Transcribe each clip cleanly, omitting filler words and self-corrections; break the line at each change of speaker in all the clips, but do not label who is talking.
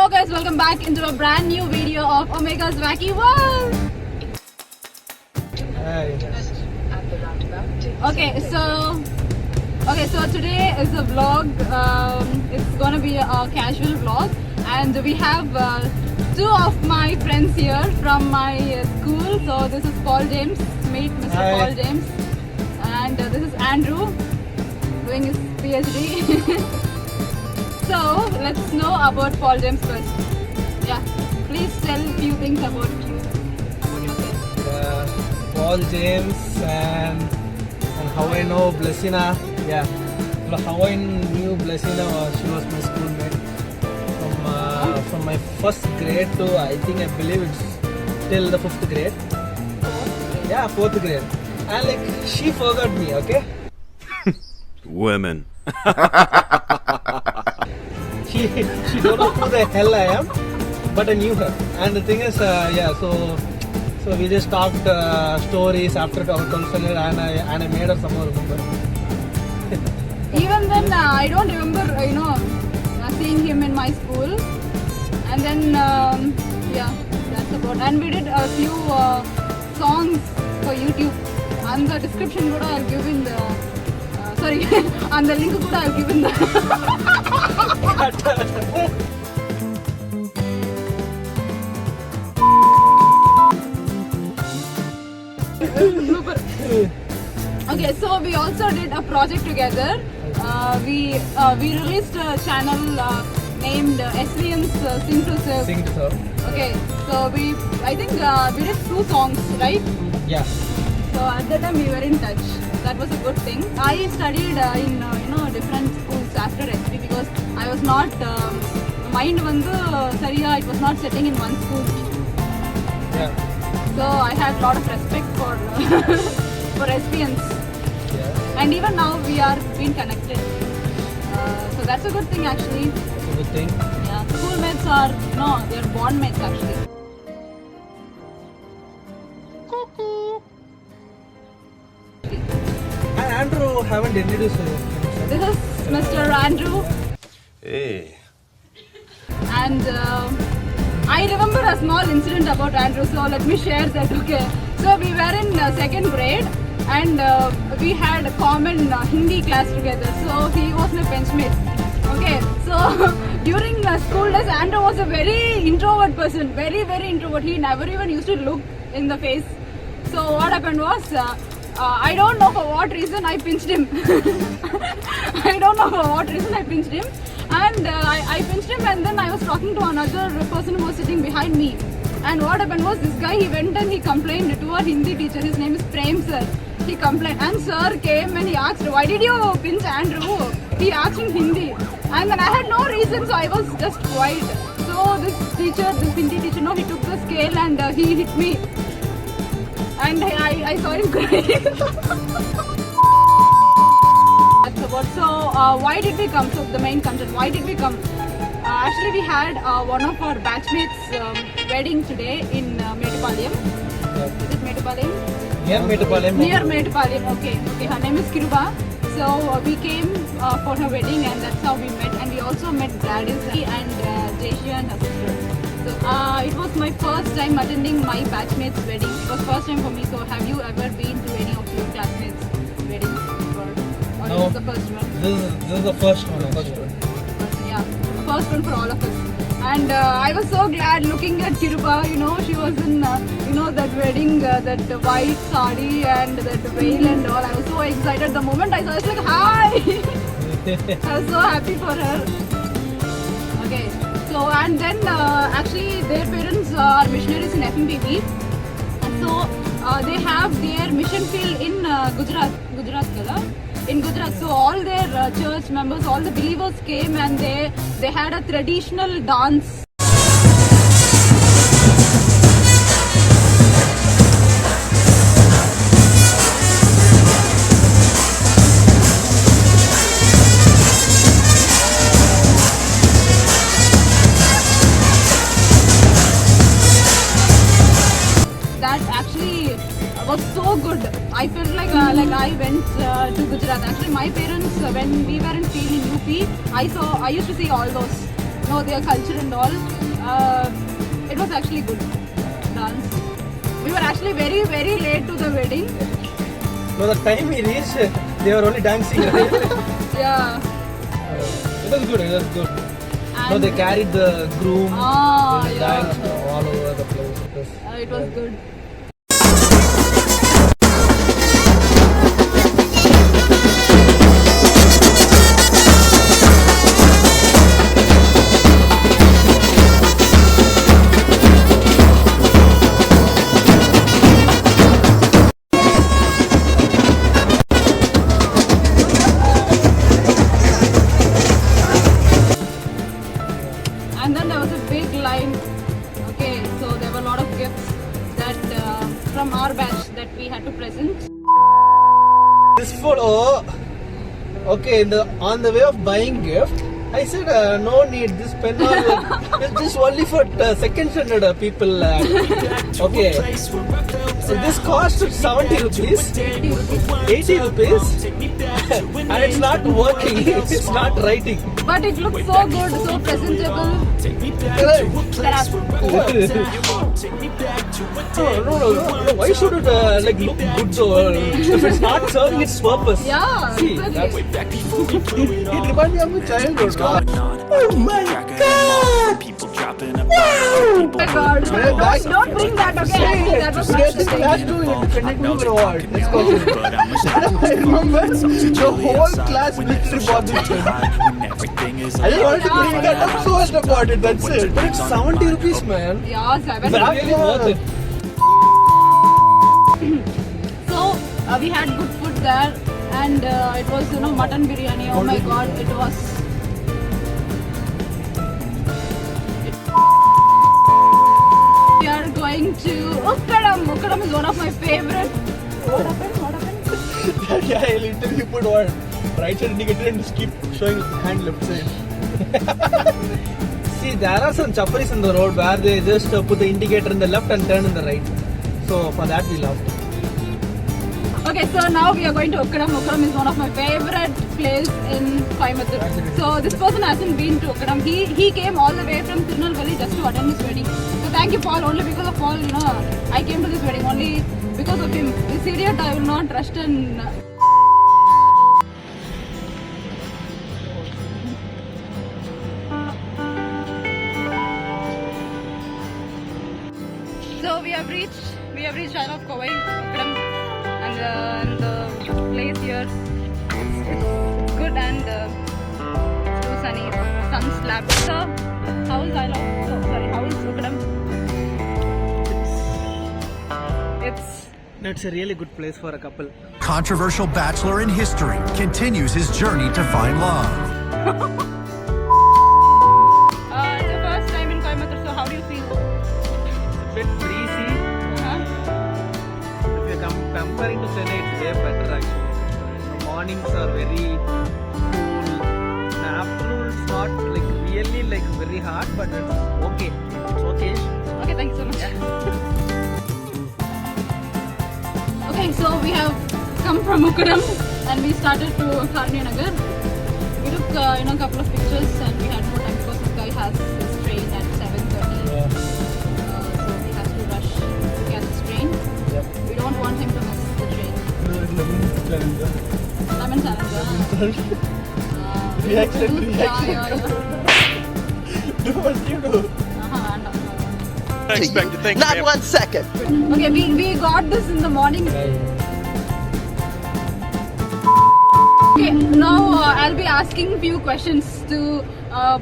Hello guys, welcome back into a brand new video of Omega's Wacky World. Okay, so today is a vlog. It's gonna be a casual vlog, and we have two of my friends here from my school. So this is Paul James, meet Mr.
Hi.
Paul James, and this is Andrew doing his PhD. So let's know about Paul James first. Yeah, please tell a few things about you, about yourself.
Paul James and how I know Blessina. Yeah, how I knew Blessina was she was my schoolmate from my first grade to I believe it's till the 5th grade. Yeah, 4th grade. And like she forgot me, okay?
Women.
She don't know who the hell I am, but I knew her. And the thing is, so we just talked stories after our concert, and I made her somehow remember.
Even then, I don't remember, seeing him in my school. And then, that's about. And we did a few songs for YouTube. And the description kuda I'll give in the. And the link kuda I'll give in the. Okay, so we also did a project together. We released a channel named SVN's Sing to Serve.
Sing to serve.
Okay, so we did 2 songs, right?
Yeah.
So at that time we were in touch. That was a good thing. I studied in different schools after SP because I was not mind it was not sitting in one school.
Yeah.
So I had a lot of respect for for SPNs.
Yeah.
And even now we are being connected. So that's a good thing actually.
That's a good thing.
Yeah. Schoolmates they're bond mates actually.
And Andrew haven't introduced himself.
This is Mr. Andrew,
Hey.
and I remember a small incident about Andrew, so let me share that. Okay, so we were in 2nd grade, and we had a common Hindi class together. So he was my benchmate. Okay, so during school days, Andrew was a very introvert person, very introvert. He never even used to look in the face. So what happened was, I don't know for what reason I pinched him. And I pinched him, and then I was talking to another person who was sitting behind me. And what happened was, this guy, he went and he complained to our Hindi teacher. His name is Prem sir. He complained, and sir came and he asked, why did you pinch Andrew? He asked in Hindi. And then I had no reason, so I was just quiet. So this Hindi teacher, he took the scale and he hit me. And I saw him crying. That's about. So why did we come? So the main content, why did we come? Actually, we had one of our batchmates' wedding today in Metupalayam. Is it Metupalayam?
Near Metupalayam.
Near Metupalayam. Okay. Her name is Kiruba. So we came for her wedding, and that's how we met. And we also met Gladys and Jesha and her sister. So it was my first time attending my batchmate's wedding. It was first time for me. So have you ever been to any of your classmates' weddings before? Or
No.
this is the first one?
This is the first one.
Yeah, first one for all of us. And I was so glad looking at Kiruba. She was in that wedding, that white sari and that veil and all. I was so excited. The moment I saw, I was like, hi! I was so happy for her. Okay. So, and then actually their parents are missionaries in FMPB, and so they have their mission field in Gujarat, in Gujarat. So all their church members, all the believers came, and they had a traditional dance. That actually was so good. I felt like I went to Gujarat. Actually, my parents, when we were in field in UP, I used to see all those. know their culture and all. It was actually good dance. We were actually very, very late to the wedding.
No, the time we reached, they were only dancing.
Yeah.
It was good. It was good.
And
No, they carried the groom. They
yeah.
danced all over the place.
It was good. And then there was a big line. Okay, so there were a lot of gifts that from our batch that we had to present.
This photo, okay, on the way of buying gift, I said no need. This pen is just only for second standard people. Okay, so this cost 70 rupees, 80 rupees, and it's not working. It's not writing.
But it looked so good, so presentable.
No. Why should it like look good though? If it's not serving its purpose.
Yeah,
See,
exactly.
it reminds me of my childhood.
Oh my god! People dropping a
Oh my god.
back-
Don't bring that, okay? That was
Get
such
this
a
class
thing.
to independent women award. Let's go.
but I'm
I remember the whole class literally bought this pen.
everything is
I just wanted to bring that up so much about it, that's it. But it's 70 rupees, man.
Yeah, 7.
It's really worth it.
So we had good food there, and it was mutton biryani. Oh my god, it was. We are going to Ukkadam. Ukkadam is one of my favorite. What happened? What happened?
That guy literally put one right side indicator and just keep showing hand left side. See, there are some chapparis in the road where they just put the indicator in the left and turn in the right. So for that we laughed.
Okay, so now we are going to Ukkadam. Ukkadam is one of my favorite place in Coimbatore. So this person hasn't been to Ukkadam. He came all the way from Tirunelveli just to attend this wedding. So thank you, Paul. Only because of Paul, I came to this wedding. Only because of him. This idiot, I will not trust in. So we have reached Isle of Kauai, Ukkadam. And the place here it's good and it's too sunny, sun slapped. So how is how is Ukkadam?
It's a really good place for a couple.
Controversial bachelor in history continues his journey to find love.
It's the first time in Coimbatore, so how do you feel?
It's a bit breezy. If you're comparing to Chennai, it's way better actually. The mornings are very cool. The afternoon is not like really like very hot, but it's okay. It's okay.
Okay, thank you so much. Okay, so we have come from Ukkadam and we started to Karni Nagar. We took a couple of pictures and we had no time because this guy has his train at 7:30.
Yeah.
So he has to rush to catch his train.
Yep.
We don't want him to miss the train. Lemon challenge.
Reaction.
Yeah.
Do what you do.
I expect to think.
Not 1 second.
Okay, we got this in the morning. Okay, now I'll be asking few questions to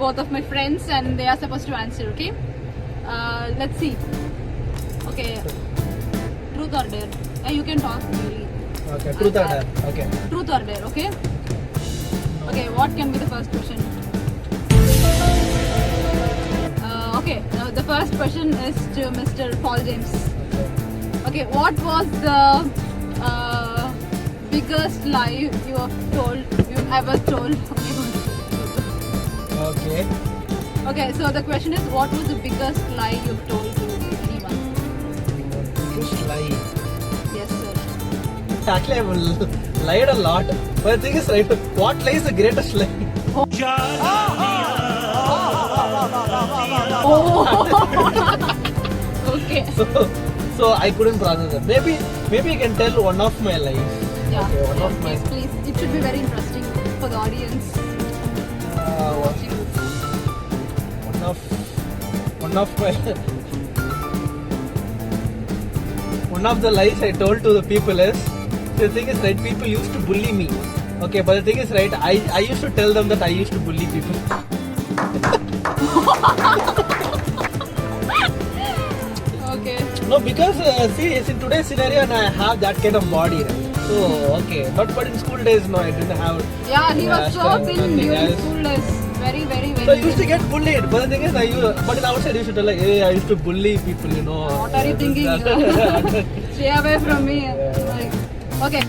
both of my friends and they are supposed to answer, okay? Let's see. Okay, truth or dare? You can talk really.
Okay, truth or dare. Okay.
Truth or dare, okay? Okay, what can be the first question? Okay, the first question is to Mr. Paul James. Okay, what was the biggest lie you ever told?
Okay.
Okay, so the question is, what was the biggest lie you've told to anyone?
Biggest lie.
Yes, sir.
Actually, I've lied a lot. But the thing is, right, what lie is the greatest lie?
Oh. Okay.
So I couldn't process it. Maybe I can tell one of my life.
Yeah.
Okay, one of my.
Please. It should be very interesting for the audience. Watching.
One of the lies I told to the people is, the thing is right, people used to bully me. Okay, but the thing is right, I used to tell them that I used to bully people.
Okay.
No, because see, in today's scenario, and I have that kind of body, right? So okay, but in school days, no, I didn't have.
Yeah, he was so
strength,
thin
nothing
during
else.
school days. Very, very, very.
So I used to get bullied, but the thing is, but in outside, I used to tell like, hey, I used to bully people, you know.
What are you thinking? Stay away from me. Like, okay,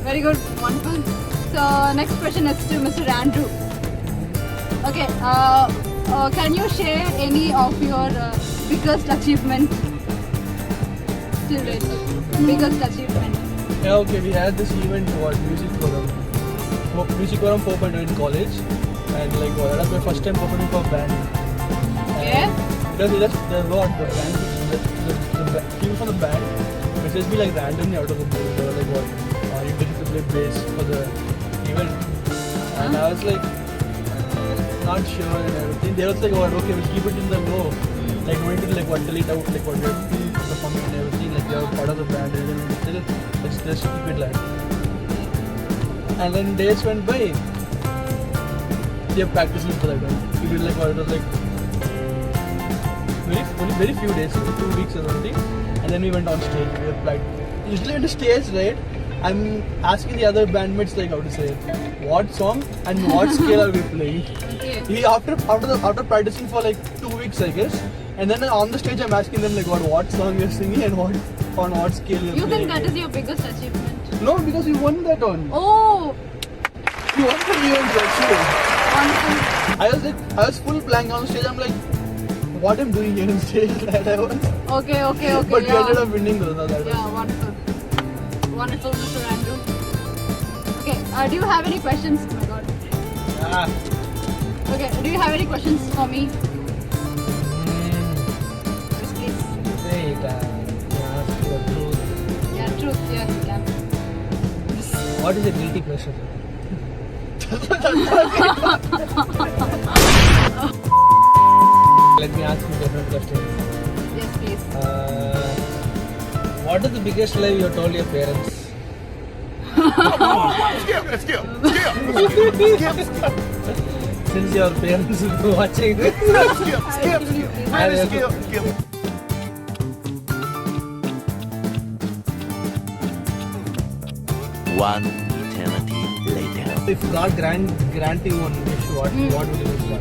very good, wonderful. So next question is to Mr. Andrew. Okay, can you share any of your biggest achievement till date? Biggest achievement.
Yeah, okay, we had this event called Music Forum 4.0 in college, and like that was my first time performing for a band.
Okay.
Because the band, the people from the band messaged me like randomly out of the blue. They were like, "What? Are you going to play bass for the event?" And I was like, not sure and everything. They was like, "Oh, okay, we'll keep it in the low. Like, going to like what tell it out, like what we're performing and everything. Like, you're part of the band, and still, let's just keep it like." And then days went by. We are practicing for that. We did like what it was like. Only very few days, 2 weeks or something, and then we went on stage. We were like, usually on the stage, right? I'm asking the other bandmates like how to say it, what song and what scale are we playing.
Okay.
He after practicing for like 2 weeks, I guess, and then on the stage I'm asking them like what song you're singing and on what scale you're
You
playing.
think that is your biggest achievement?
No, because you won that one.
Oh,
You won the event actually.
wonderful.
I was full blank on stage. I'm like, what I'm doing here on stage that I was.
Okay.
But we
Yeah.
ended up winning though. No, that
Yeah, wonderful. Wonderful, Mr. Andrew. Okay, do you have any questions? Oh my god.
was.
Okay, do you have any questions for me? Yes, please.
Wait, ask you the truth.
Yeah, truth. Yes, you can.
What is a guilty pleasure? Let me ask you different questions.
Yes, please.
What is the biggest lie you told your parents?
Skip.
Since your parents will be watching this.
Skip.
One eternity later.
If God grant you one wish, what will you wish for?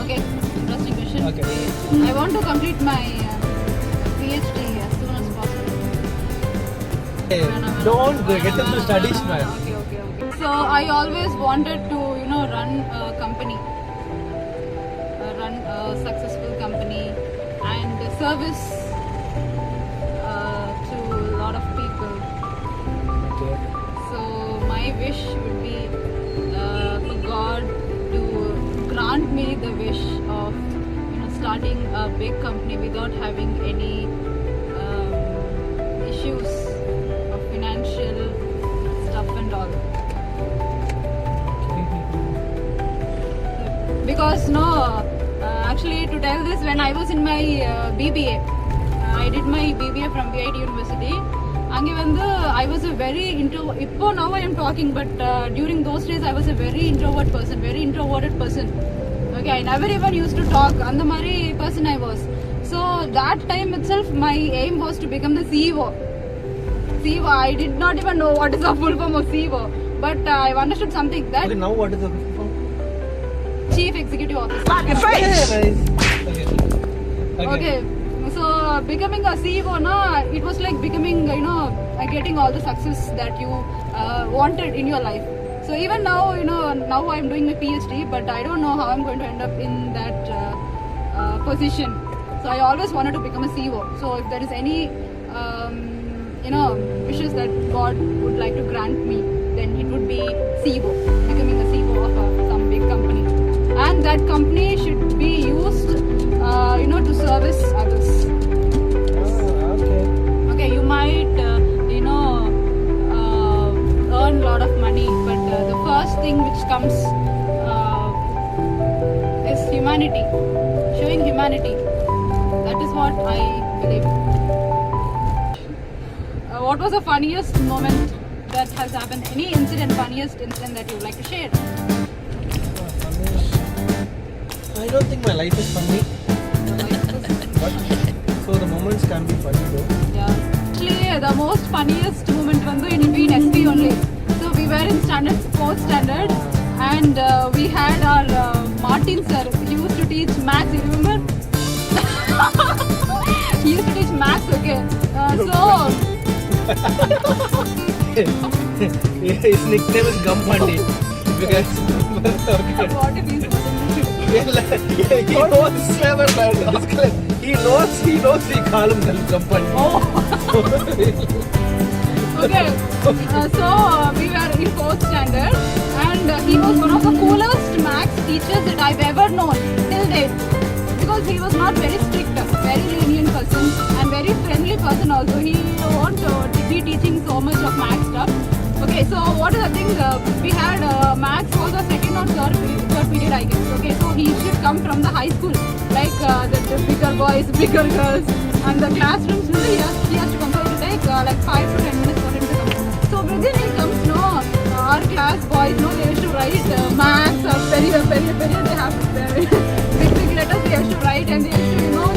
Okay, interesting question.
Okay.
I want to complete my PhD as soon as possible.
Hey, don't go, get into studies, man.
Okay. So I always wanted to, run a company, run a successful company, and service to a lot of people.
Okay.
So my wish would be for God to grant me the wish of starting a big company without having any issues of financial stuff and all. Because actually to tell this, when I was in my BBA, I did my BBA from VIT University. I was a very introvert. Now I am talking, but during those days I was a very introverted person. Okay, I never even used to talk. Andamari person I was. So that time itself, my aim was to become the CEO. CEO. I did not even know what is the full form of CEO, but I understood something that
Okay, now what is the form?
Chief Executive Officer.
Nice.
Okay. So becoming a CEO, it was like becoming, getting all the success that you wanted in your life. So even now, now I'm doing my PhD, but I don't know how I'm going to end up in that position. So I always wanted to become a CEO. So if there is any, wishes that God would like to grant me, then it would be CEO, becoming a CEO of some big company. And that company should be used, to service others.
Okay.
Okay, you might, earn a lot of money, but the first thing which comes is humanity, showing humanity. That is what I believe. What was the funniest moment that has happened? Any funniest incident that you would like to share?
I don't think my life is funny, but so the moments can be funny though.
Yeah. Actually, the most funniest moment will be in SP only. So we were in fourth standard, and we had our Martin sir. He used to teach maths. You remember? He used to teach maths. Okay.
His nickname is Gampandi. Because
What if he's
he knows clever man. He knows we call him Gampandi.
Okay, so we were in fourth standard, and he was one of the coolest maths teachers that I've ever known till date. Because he was not very strict, very lenient person, and very friendly person also. He won't be teaching so much of maths stuff. Okay, so what is the thing? We had maths for the second or third period, I guess. Okay, so he should come from the high school, like the bigger boys, bigger girls, and the classrooms. He has to come. So it will take like 5 to 10 minutes for him to come. So within he comes, our class boys, they used to write maths, very, they have big letters they used to write, and they used to,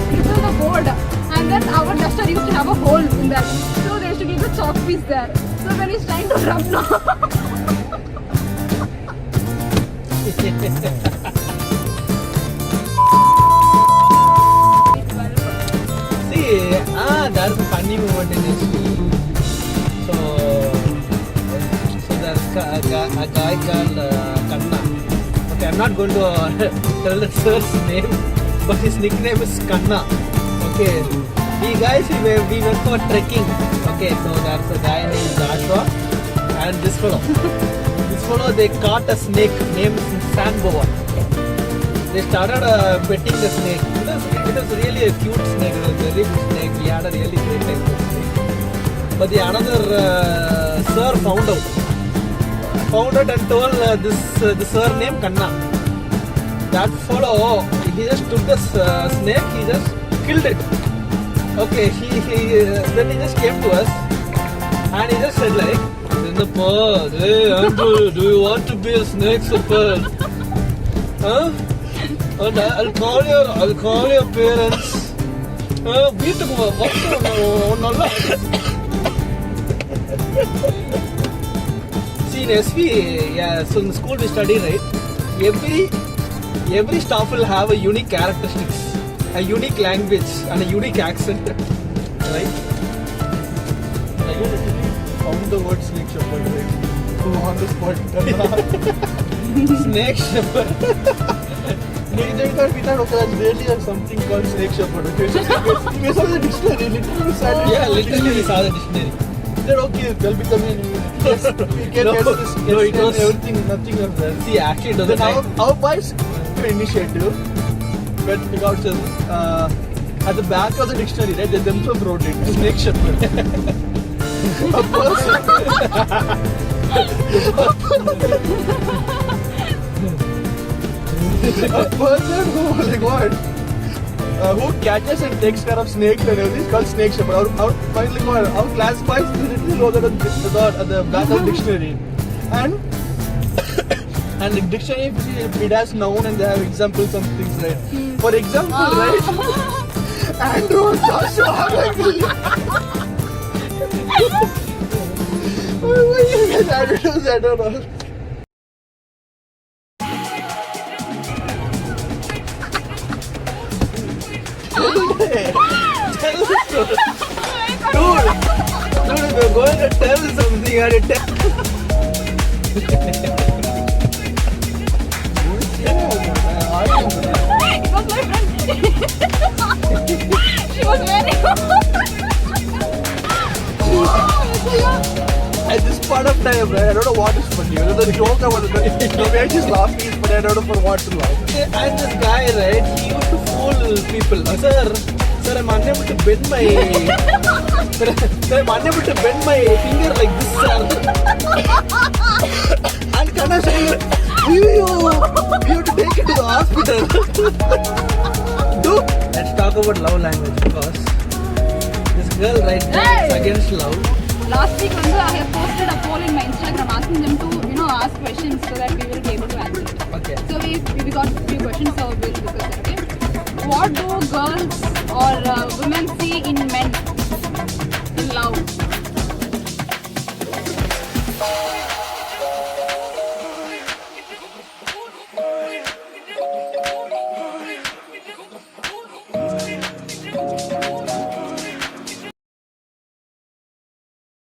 scribble the board. And then our duster used to have a hole in that. So they used to give a chalk piece there. So when he's trying to rub
See, that's a funny moment in history. So there's a guy called Kanna. Okay, I'm not going to tell the sir's name, but his nickname is Kanna. Okay, we went for trekking. Okay, so there's a guy named Joshua and this fellow. They caught a snake named Sandboa. They started petting the snake. It was really a cute snake. It was a very good snake. We had a really great time with the snake. But the another sir found out and told the sir named Kanna. That fellow, he just took the snake, he just killed it. Okay, then he just came to us and he just said like, hey Andrew, do you want to be a snake super? Huh? And I'll call your parents. See, in SV, so in school we study, right? Every staff will have a unique characteristics, a unique language, and a unique accent, right?
Found the word snake shepherd, right? On the spot.
Snake shepherd.
We thought, okay, that's really something called snake shepherd. Okay, so we saw the dictionary, literally said.
Yeah, literally we saw the dictionary.
We said, okay, they'll become in. Yes, we can
No,
guess this.
no, it was-
everything, nothing of that.
See, actually it doesn't
Then our boys initiative, when we got at the back of the dictionary, right, they themselves wrote it, snake shepherd. A person who, like what? Who catches and takes care of snakes and everything is called snake shepherd. Our class boys literally wrote that at the back of the dictionary. And the dictionary, it has noun and they have examples of things, right? For example, right? Andrew, Joshua, why you guys added to that or all?
Dude, we're going to tell something and it
It was my friend. She was very
At this point of time, right, I don't know what is funny. The joke about the way she's laughing is but I don't know for what long.
And this guy, right, he used to fool people. Sir, I'm unable to bend my... sir, I'm unable to bend my finger like this, sir. And Kanna saying, you have to take it to the hospital. Dude, let's talk about love language because this girl, right,
Hey!
is against love.
Last week, I have posted a poll in my Instagram asking them to, ask questions so that we will be able to answer it.
Okay.
So we got a few questions, so we'll discuss that. Okay. What do girls